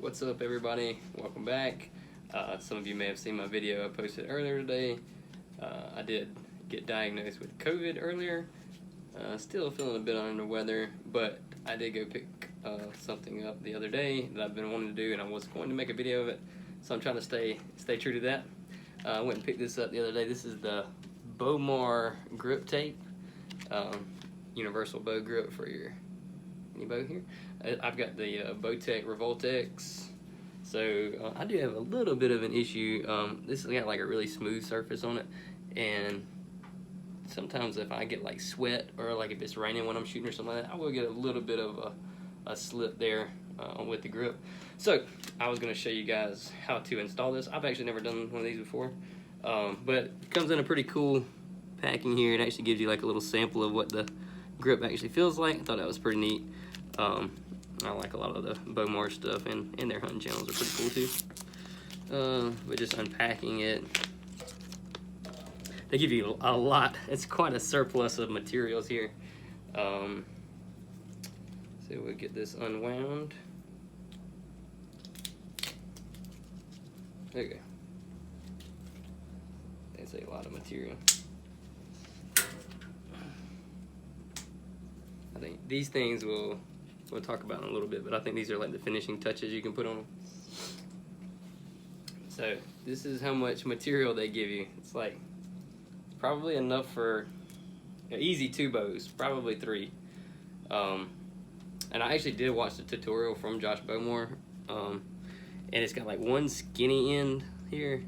What's up, everybody? Welcome back. Some of you may have seen my video I posted earlier today. I did get diagnosed with COVID earlier. Still feeling a bit under the weather, but I did go pick something up the other day that I've been wanting to do, and I was going to make a video of it, so I'm trying to stay true to that. I went and picked this up the other day. This is the bowmar grip tape, universal bow grip for your any bow here. I've got the Bowtech Revoltex, so I do have a little bit of an issue. This has got like a really smooth surface on it, and sometimes if I get like sweat or like if it's raining when I'm shooting or something like that, I will get a little bit of a slip there with the grip. So I was going to show you guys how to install this. I've actually never done one of these before, but it comes in a pretty cool packing here. It actually gives you like a little sample of what the grip actually feels like. I thought that was pretty neat. I like a lot of the bowmar stuff, and their hunting channels are pretty cool too. But just unpacking it, they give you a lot. It's quite a surplus of materials here. So we'll get this unwound. There you go. That's a lot of material. I think these things we'll talk about in a little bit, but I think these are like the finishing touches you can put on them. So this is how much material they give you. It's like probably enough for easy 2 bows, probably 3. And I actually did watch the tutorial from Josh Bowmar, and it's got like one skinny end here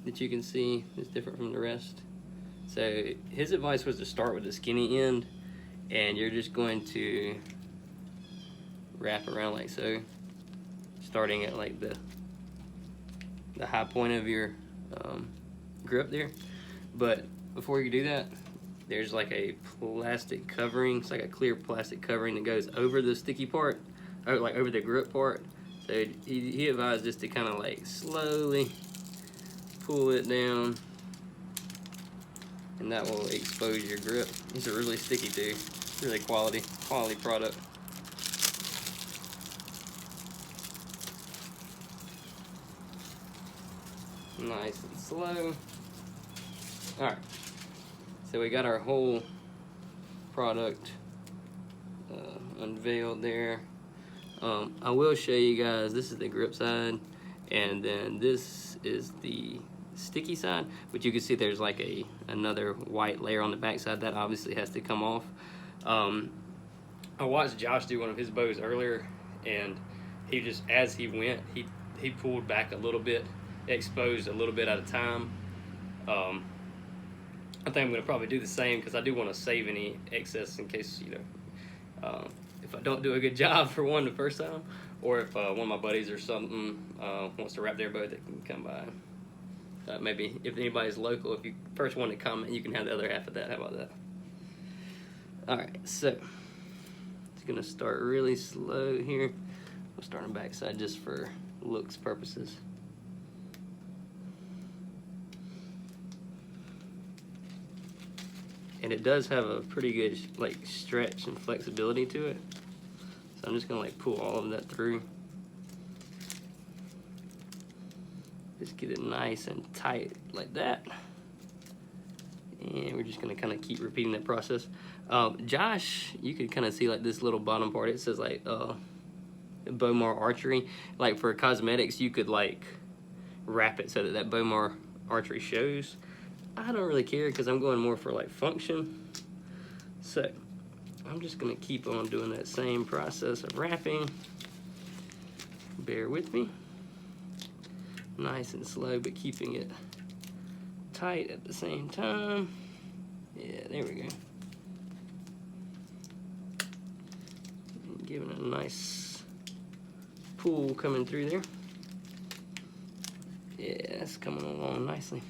that you can see. It's different from the rest. So his advice was to start with the skinny end, and you're just going to wrap around like so, starting at like the high point of your grip there. But before you do that, there's like a plastic covering. It's like a clear plastic covering that goes over the sticky part, or like over the grip part. So he advised us to kind of like slowly pull it down, and that will expose your grip. These are really sticky too. Really quality product. Nice and slow. Alright, so we got our whole product unveiled there. I will show you guys, this is the grip side, and then this is the sticky side, but you can see there's like another white layer on the back side that obviously has to come off. I watched Josh do one of his bows earlier, and he just, as he went, he pulled back a little bit, exposed a little bit at a time. I think I'm going to probably do the same, because I do want to save any excess in case, you know, if I don't do a good job for one the first time, or if one of my buddies or something wants to wrap their bow, that can come by. Maybe if anybody's local, if you first want to comment, you can have the other half of that. How about that? Alright, so it's going to start really slow here. We'll start on the back side just for looks purposes. And it does have a pretty good like stretch and flexibility to it. So I'm just going to like pull all of that through. Just get it nice and tight like that. And we're just going to kind of keep repeating that process. Josh, you could kind of see like this little bottom part. It says like bowmar archery. Like for cosmetics, you could like wrap it so that bowmar archery shows. I don't really care, because I'm going more for like function. So I'm just going to keep on doing that same process of wrapping. Bear with me. Nice and slow, but keeping it tight at the same time. Yeah, there we go. And giving it a nice pull coming through there. Yeah, it's coming along nicely.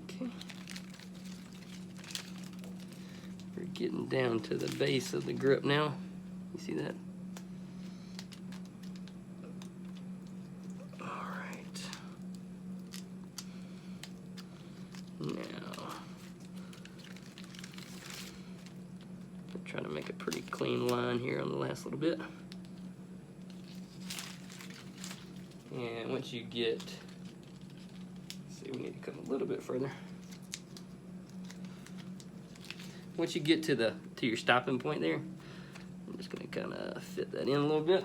Okay. We're getting down to the base of the grip now. You see that? All right. Now, I'm trying to make a pretty clean line here on the last little bit. And once you get, let's see, we need to come a little bit further. Once you get to your stopping point there, I'm just gonna kind of fit that in a little bit.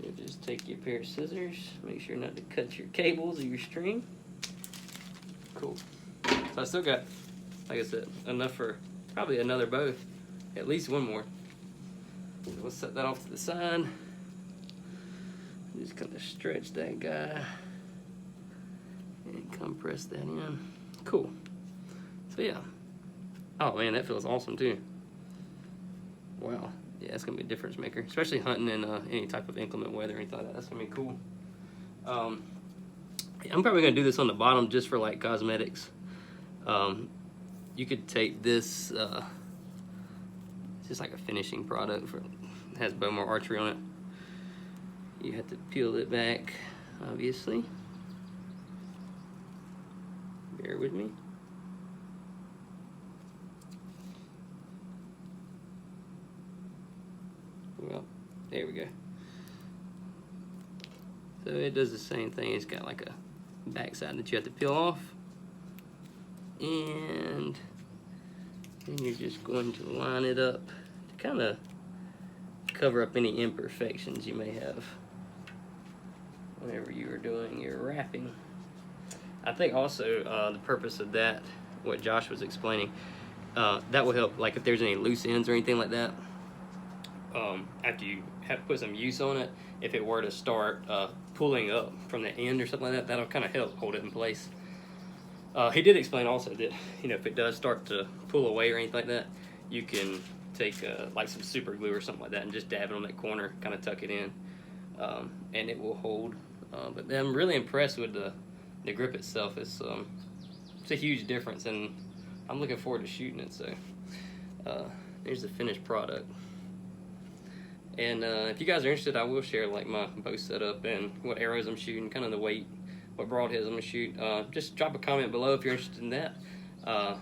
You just take your pair of scissors, make sure not to cut your cables or your string. Cool. So I still got, like I said, enough for probably another bow, at least one more. So we'll set that off to the side. Just kind of stretch that guy and compress that in. Cool. So yeah. Oh man, that feels awesome too. Wow. Yeah, it's gonna be a difference maker, especially hunting in any type of inclement weather or anything like that. That's gonna be cool. I'm probably gonna do this on the bottom just for like cosmetics. You could take this, it's just like a finishing product it has bowmar archery on it. You have to peel it back, obviously. Bear with me. Well, there we go. So it does the same thing. It's got like a backside that you have to peel off. And then you're just going to line it up to kind of cover up any imperfections you may have whenever you are doing your wrapping. I think also the purpose of that, what Josh was explaining, that will help, like if there's any loose ends or anything like that, after you have put some use on it, if it were to start pulling up from the end or something like that, that'll kind of help hold it in place. He did explain also that, you know, if it does start to pull away or anything like that, you can take like some super glue or something like that and just dab it on that corner, kind of tuck it in, and it will hold. But I'm really impressed with the grip itself. It's a huge difference, and I'm looking forward to shooting it. So there's the finished product. And if you guys are interested, I will share like my bow setup and what arrows I'm shooting, kind of the weight, what broadheads I'm gonna shoot. Just drop a comment below if you're interested in that. Thanks.